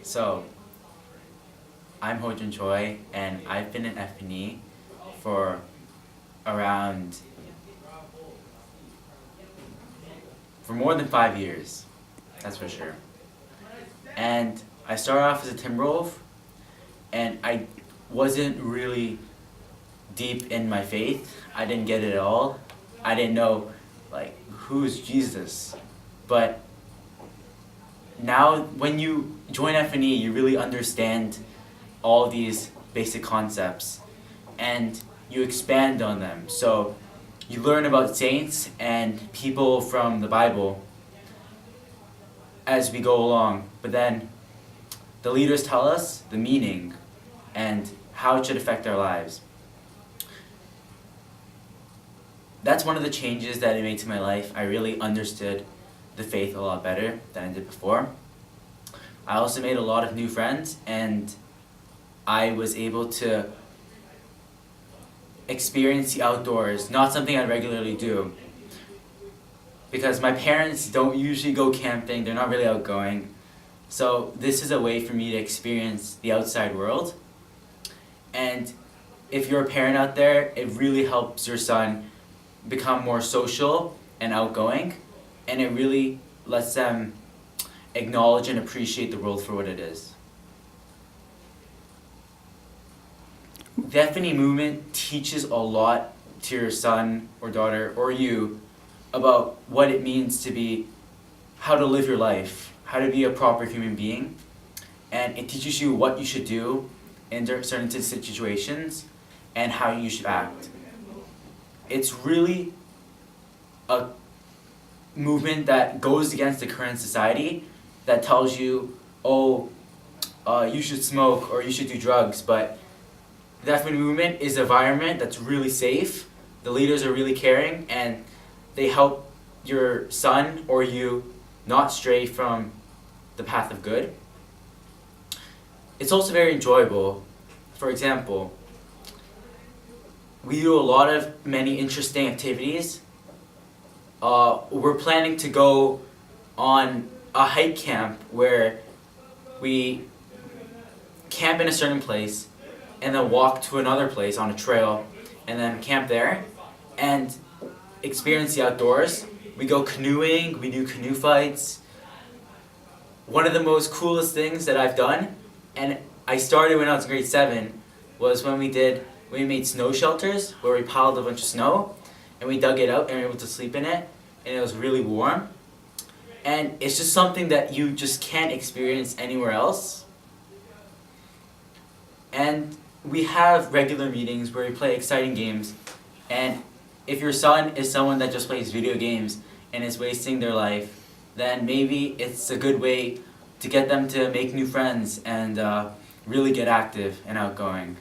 So, I'm Hojun Choi, and I've been in FNE for around, for more than 5 years, that's for sure. And I started off as a Timberwolf, and I wasn't really deep in my faith. I didn't get it at all. I didn't know, like, who's Jesus? But now, when you join FNE, you really understand all these basic concepts, and you expand on them. So you learn about saints and people from the Bible as we go along, but then the leaders tell us the meaning and how it should affect our lives. That's one of the changes that it made to my life. I really understood the faith a lot better than I did before. I also made a lot of new friends, and I was able to experience the outdoors, not something I regularly do. Because my parents don't usually go camping, they're not really outgoing. So this is a way for me to experience the outside world. And if you're a parent out there, it really helps your son become more social and outgoing, and it really lets them acknowledge and appreciate the world for what it is. The FNE movement teaches a lot to your son or daughter or you about what it means to be, how to live your life, how to be a proper human being, and it teaches you what you should do in certain situations and how you should act. It's really a movement that goes against the current society that tells you, you should smoke or you should do drugs, but the FNE movement is an environment that's really safe, the leaders are really caring, and they help your son or you not stray from the path of good. It's also very enjoyable. For example, we do a lot of many interesting activities. We're planning to go on a hike camp where we camp in a certain place and then walk to another place on a trail and then camp there and experience the outdoors. We go canoeing, we do canoe fights. One of the most coolest things that I've done, and I started when I was in grade 7, was when we made snow shelters where we piled a bunch of snow and we dug it out and we were able to sleep in it, and it was really warm. And it's just something that you just can't experience anywhere else. And we have regular meetings where we play exciting games, and if your son is someone that just plays video games and is wasting their life, then maybe it's a good way to get them to make new friends and really get active and outgoing.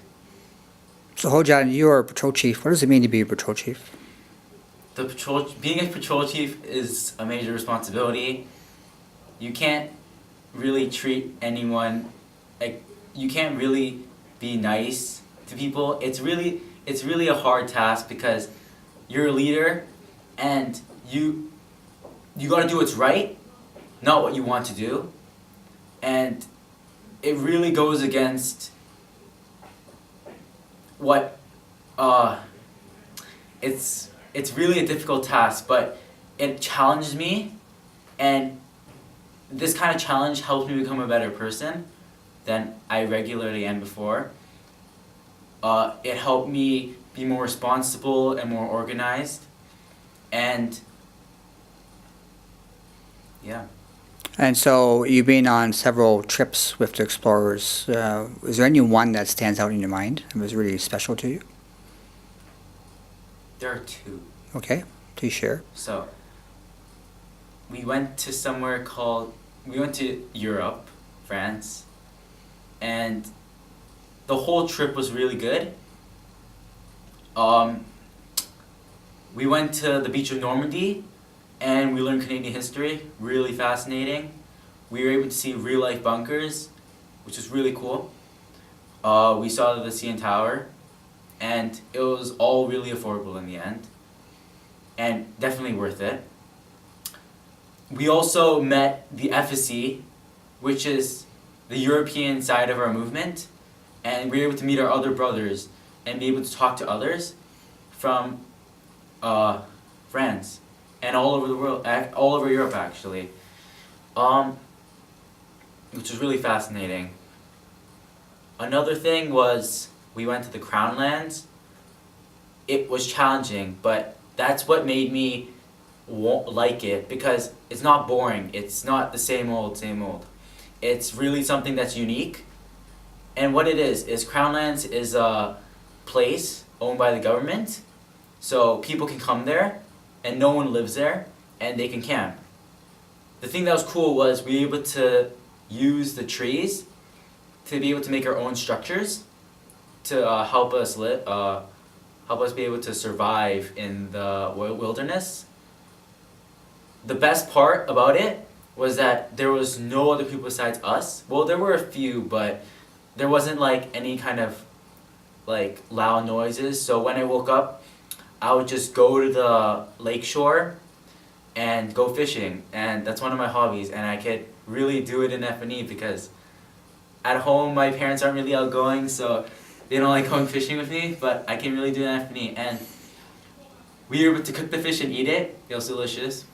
So Hojun, you're a patrol chief. What does it mean to be a patrol chief? Being a patrol chief is a major responsibility. You can't really treat anyone, like, you can't really be nice to people. It's really a hard task because you're a leader and you gotta do what's right, not what you want to do. And it really goes against what, it's really a difficult task, but it challenged me, and this kind of challenge helped me become a better person than I regularly am before. It helped me be more responsible and more organized, and yeah. And so you've been on several trips with the Explorers. Is there any one that stands out in your mind and was really special to you? There are two. Okay, please share. So, we went to Europe, France, and the whole trip was really good. We went to the beach of Normandy, and we learned Canadian history, really fascinating. We were able to see real life bunkers, which was really cool. We saw the CN Tower, and it was all really affordable in the end, and definitely worth it. We also met the FSE, which is the European side of our movement, and we were able to meet our other brothers and be able to talk to others from France and all over the world, all over Europe actually, which was really fascinating. Another thing was we went to the Crown Lands. It was challenging, but that's what made me like it, because it's not boring. It's not the same old, same old. It's really something that's unique. And what it is Crown Lands is a place owned by the government, so people can come there and no one lives there and they can camp. The thing that was cool was we were able to use the trees to be able to make our own structures to help us live, help us be able to survive in the wilderness. The best part about it was that there was no other people besides us. Well, there were a few, but there wasn't like any kind of like loud noises. So when I woke up, I would just go to the lake shore and go fishing, and that's one of my hobbies, and I could really do it in FNE because at home my parents aren't really outgoing, so they don't like going fishing with me, but I can really do it in FNE. And we were able to cook the fish and eat it. It was delicious.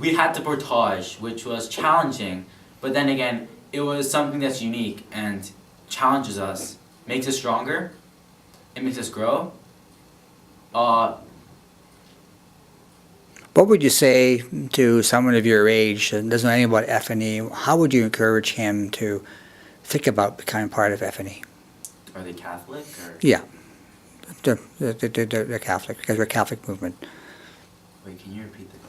We had the portage, which was challenging, but then again, it was something that's unique and challenges us, makes us stronger, it makes us grow. What would you say to someone of your age that doesn't know anything about FNE? How would you encourage him to think about becoming part of FNE? Are they Catholic or? Yeah, they're Catholic, because we're a Catholic movement. Wait, can you repeat the